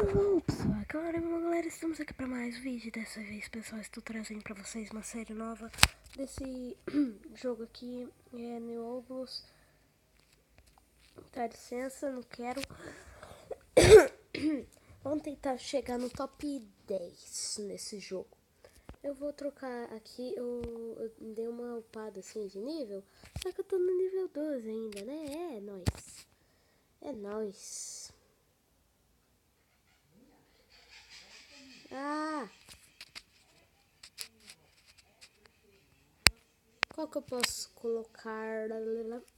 Hello pessoal, galera, estamos aqui para mais um vídeo. Dessa vez, pessoal, estou trazendo para vocês uma série nova desse jogo aqui, New Oblos. Dá licença, não quero. Vamos tentar chegar no top 10 nesse jogo. Eu vou trocar aqui, eu dei uma upada assim de nível, só que eu tô no nível 12 ainda, né? É nóis. Ah! Qual que eu posso colocar?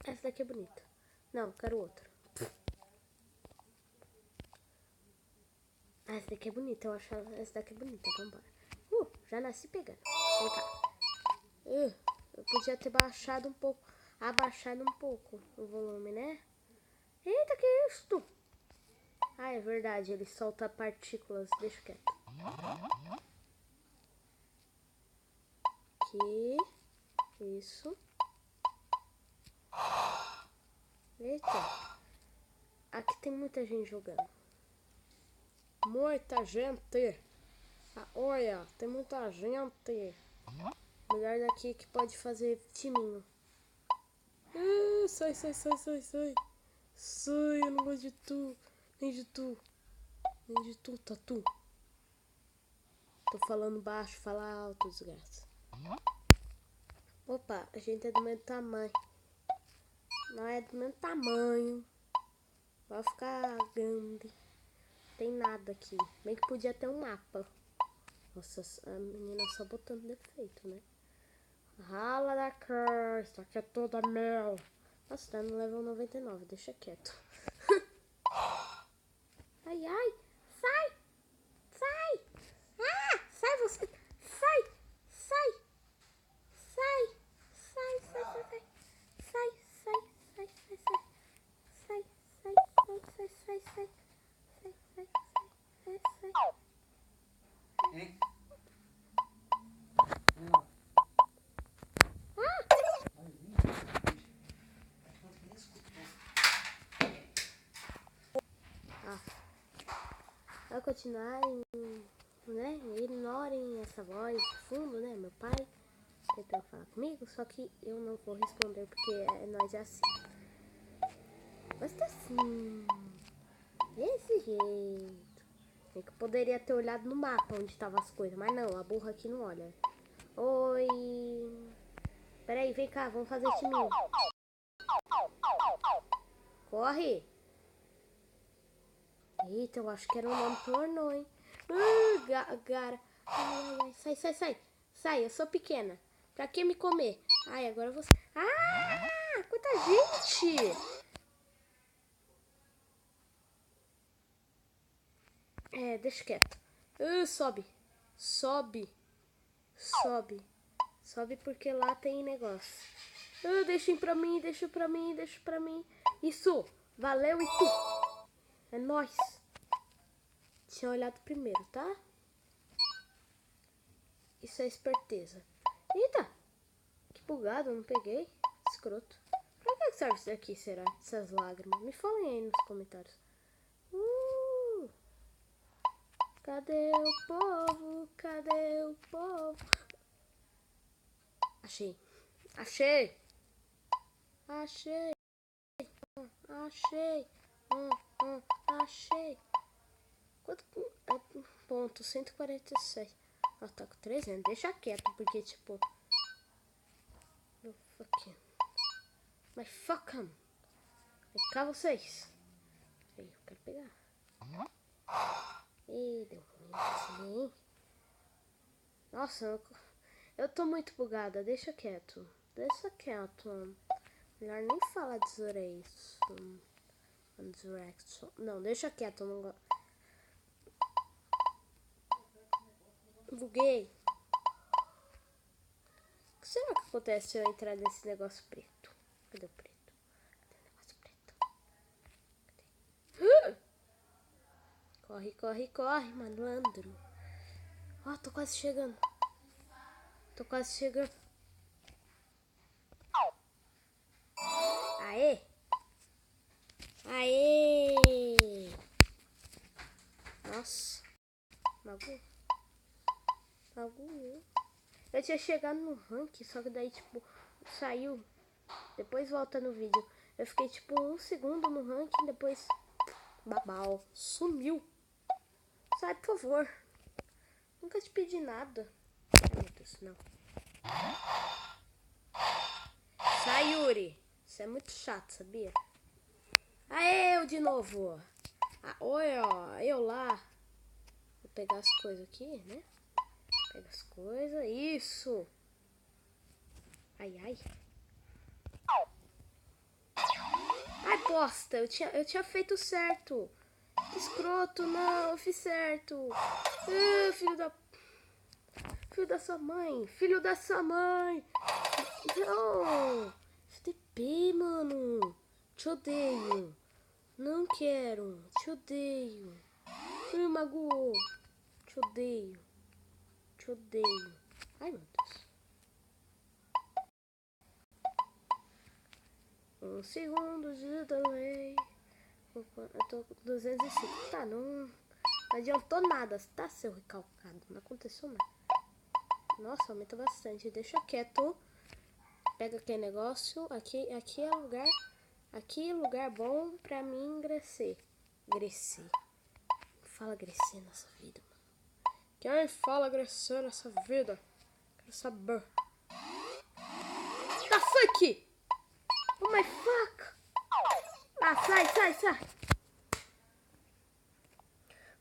Essa daqui é bonita. Não, quero outra. Essa daqui é bonita, eu acho essa daqui é bonita. Vambora. Já nasci pegando. Vem cá. Eu podia ter abaixado um pouco o volume, né? Eita, que isto? Ah, é verdade, ele solta partículas. Deixa quieto. Aqui. Isso. Eita. Aqui tem muita gente jogando. Muita gente. Olha, tem muita gente. Melhor daqui que pode fazer timinho. Sai. Sai, eu não gosto de tu. Nem de tu. Tatu. Tô falando baixo, fala alto, desgraça. Opa, a gente é do mesmo tamanho. Não é do mesmo tamanho. Vai ficar grande. Tem nada aqui. Bem que podia ter um mapa. Nossa, a menina só botando defeito, né? Rala da cor, isso aqui é toda mel. Nossa, tá no level 99, deixa quieto. Ai, sai! Sai você! Sai! Vai continuar, né? Ignorem essa voz de fundo, né? Meu pai tentando falar comigo, só que eu não vou responder porque nós é assim. Mas tá assim, desse jeito. É que eu poderia ter olhado no mapa onde estavam as coisas, mas não, a burra aqui não olha. Oi. Peraí, vem cá, vamos fazer timinho. Corre. Eita, eu acho que era um nome pornô, hein? Gara. Ai. Sai, eu sou pequena. Pra que me comer? Ai, agora você... quanta gente! Deixa quieto. Sobe. Sobe porque lá tem negócio. Deixa pra mim. Isso, valeu e tu. É nóis. Tinha olhado primeiro, tá? Isso é esperteza. Eita, que bugado, eu não peguei. Escroto. Pra que serve isso daqui, será? Essas lágrimas. Me falem aí nos comentários. Cadê o povo? Achei. Achei. Quanto ponto? 146. Ela tá com 300. Deixa quieto, porque tipo... Mas fuck 'em. Vem cá vocês. Aí, eu quero pegar. Ih, deu ruim assim. Nossa, eu tô muito bugada. Deixa quieto. Melhor nem falar Desurexo. Não, deixa quieto. Eu não gosto. Buguei. O que será que acontece se eu entrar nesse negócio preto? Cadê o preto? Cadê o negócio preto? Corre, malandro. Ó, tô quase chegando. Aê! Nossa. Magu. Eu tinha chegado no rank, só que daí, tipo, saiu. Depois volta no vídeo. Eu fiquei, tipo, 1 segundo no rank, depois... Babau. Sumiu. Sai, por favor. Nunca te pedi nada. Ai, meu Deus, não. Sai, Yuri. Isso é muito chato, sabia? Aê, eu de novo. Ah, oi, ó. Eu lá. Vou pegar as coisas aqui, né? Pega as coisas. Isso. Ai, ai. Ai, bosta. Eu tinha feito certo. Que escroto, não. Eu fiz certo. Ah, filho da... Filho da sua mãe. Filho da sua mãe. Não. FTP, mano. Te odeio. Não quero. Te odeio. Me magoou. Te odeio. Te odeio. Ai, meu Deus. 1 segundo de delay. Eu tô com 205. Tá, não adiantou nada, tá, seu recalcado? Não aconteceu nada. Nossa, aumenta bastante. Deixa quieto. Pega aquele negócio. Aqui é lugar. Aqui é lugar bom pra mim crescer. Crescer. Fala crescer nessa vida, mano. Quem fala crescer nessa vida? Quero saber. The fuck? Oh my fuck! Ah, sai!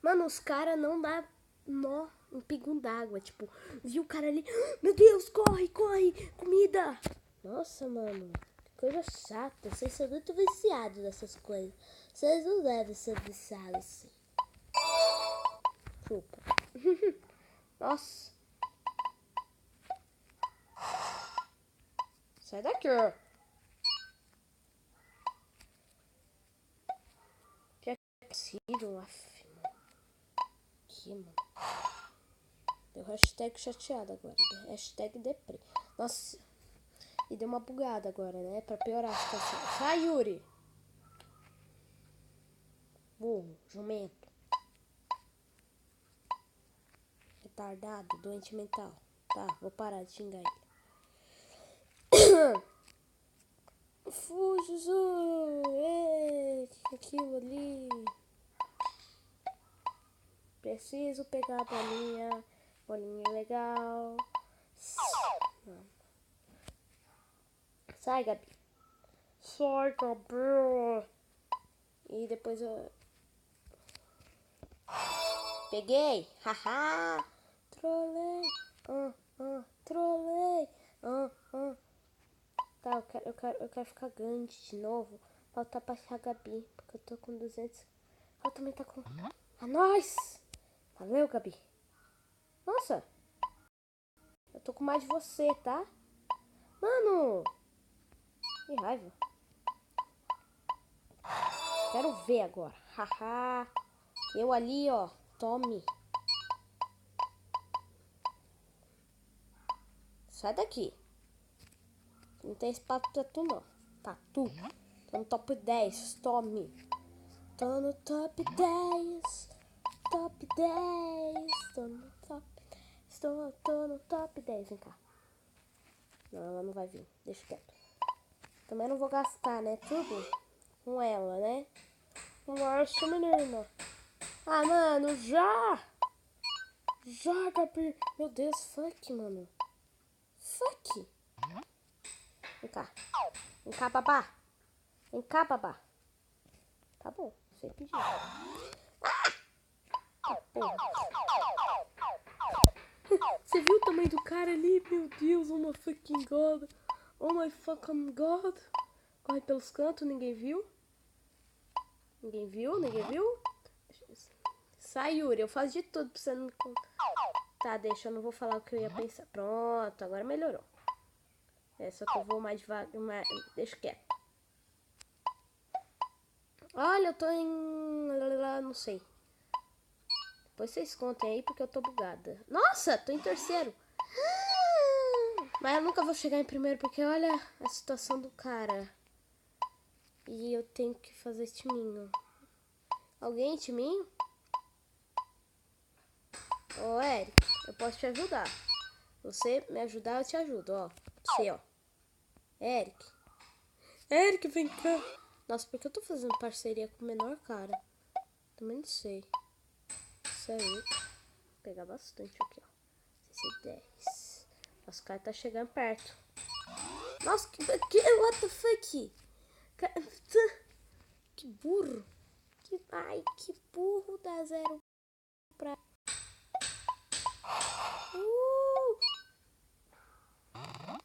Mano, os caras não dá nó em pingo d'água. Tipo, viu o cara ali. Meu Deus, corre! Comida! Nossa, mano. Que coisa chata. Vocês são muito viciados nessas coisas. Vocês não devem ser viciados assim. Chupa. Nossa. Sai daqui. Que é possível, af, mano. Aqui, mano. Deu hashtag chateado agora. Hashtag deprê. Nossa. E deu uma bugada agora, né? Pra piorar a situação. Sai, Yuri. Burro, jumento. Retardado, doente mental. Tá, vou parar de xingar ele. Fuja, aquilo ali. Preciso pegar a bolinha. Bolinha legal. Não. Sai, Gabi. Sai, Gabi. E depois eu... Peguei. Haha. Trolei. Trolei. Tá, eu quero ficar grande de novo. Pra ultrapassar a Gabi. Porque eu tô com 200. Ela também tá com... Ah, nós! Valeu, Gabi. Nossa. Eu tô com mais de você, tá? Mano. Que raiva. Quero ver agora. Haha. Eu ali, ó. Tome. Sai daqui. Não tem espaço pra tu, não. Tá, tu. Tô no top 10. Tome. Tô no top 10. Top 10. Tô no top 10. Tô no top 10. Vem cá. Não, ela não vai vir. Deixa quieto. Também não vou gastar, né? Tudo com ela, né? Com essa menina. Ah, mano, já! Já, Gabi. Meu Deus, fuck, mano. Fuck. Vem cá. Vem cá, babá. Vem cá, babá. Tá bom, você pediu. Ah, porra. Você viu o tamanho do cara ali? Meu Deus, oh my fucking god. Oh my fucking god. Corre pelos cantos, ninguém viu? Ninguém viu? Sai, Yuri, eu faço de tudo pra você não... Tá, deixa, eu não vou falar o que eu ia pensar. Pronto, agora melhorou. É, só que eu vou mais devagar, deixa quieto. Olha, eu tô em... não sei. Depois vocês contem aí, porque eu tô bugada. Nossa, tô em terceiro. Mas eu nunca vou chegar em primeiro, porque olha a situação do cara. E eu tenho que fazer timinho. Alguém, timinho? Ô, Eric, eu posso te ajudar. Você me ajudar, eu te ajudo, ó. Você, ó. Eric. Eric, vem cá. Nossa, por que eu tô fazendo parceria com o menor cara? Também não sei. Sério. Vou pegar bastante aqui, ó. 10. Nossa, o cara tá chegando perto. Nossa, que what the fuck? Que burro. Ai, que burro, dá 0 pra...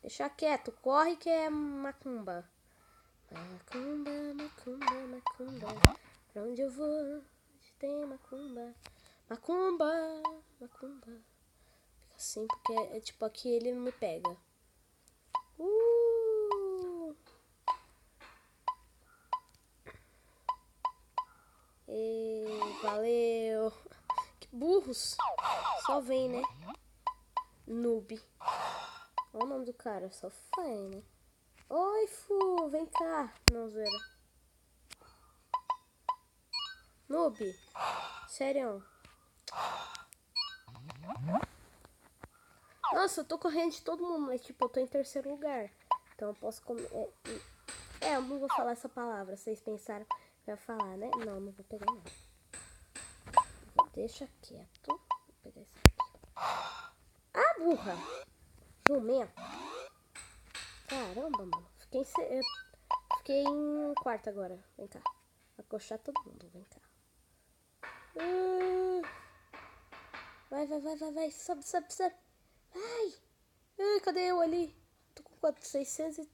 Deixa quieto, corre que é macumba. Macumba, macumba, macumba. Pra onde eu vou? Onde tem macumba? Macumba, macumba. Fica assim porque é tipo aqui ele não me pega. E valeu. Que burros. Só vem, né? Noob. Olha o nome do cara, só vem, né? Oi, Fu, vem cá. Não, zoeira. Noob. Sério. Nossa, eu tô correndo de todo mundo, mas tipo, eu tô em terceiro lugar. Então eu posso comer. Eu não vou falar essa palavra. Vocês pensaram que eu ia falar, né? Não, não vou pegar não. Deixa quieto. Vou pegar esse aqui. Ah, burra! Jumento. Caramba, mano. Fiquei em quarto agora. Vem cá. Vai coxar todo mundo. Vem cá. Vai. Sobe. Vai. Ai, cadê eu ali? Tô com quanto? 600 e...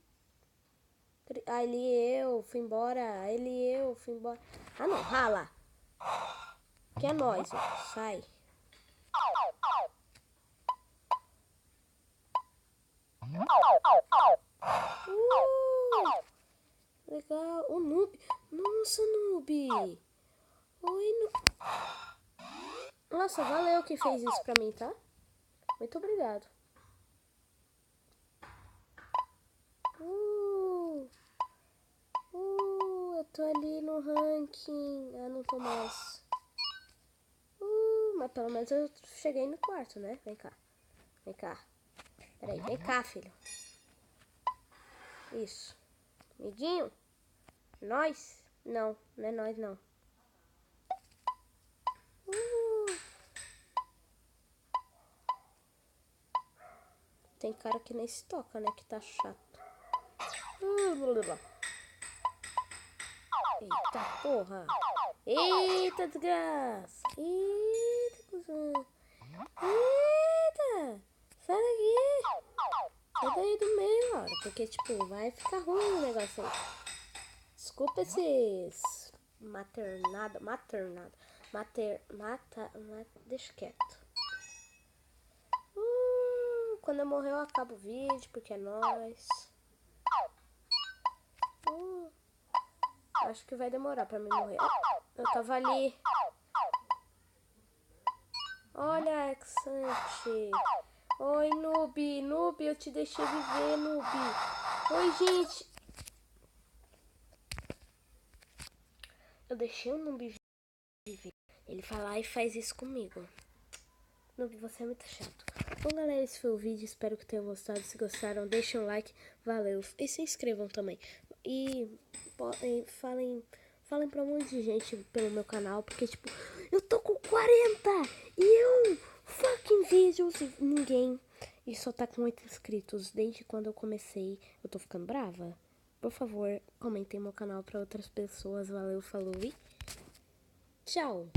eu fui embora. Eu fui embora. Ah, não. Rala. Que é nóis, ó. Sai. Legal. O noob. Nossa, noob. Oi, noob. Nossa, valeu quem fez isso pra mim, tá? Muito obrigado. Eu tô ali no ranking. Ah, não tô mais. Mas pelo menos eu cheguei no quarto, né? Vem cá. Peraí, vem cá, filho. Isso. Amiguinho? Nós? Não é nós, não. Tem cara que nem se toca, né? Que tá chato. Eita porra. Eita desgraça. Eita cuzão. Eita. Sai daqui. Sai daí do meio, hora. Porque, tipo, vai ficar ruim o negócio aí. Desculpa esses... Deixa quieto. Quando eu morrer eu acabo o vídeo, porque é nóis. Acho que vai demorar pra mim morrer. Eu tava ali. Olha, Exante. Oi, noob, eu te deixei viver, noob. Oi, gente. Eu deixei o noob viver. Ele fala e faz isso comigo. Noob, você é muito chato. Bom, galera, esse foi o vídeo. Espero que tenham gostado. Se gostaram, deixem um like. Valeu. E se inscrevam também. E falem pra um monte de gente pelo meu canal. Porque, tipo, eu tô com 40 e eu fucking vídeos e ninguém. E só tá com 8 inscritos. Desde quando eu comecei, eu tô ficando brava. Por favor, comentem meu canal pra outras pessoas. Valeu, falou e tchau.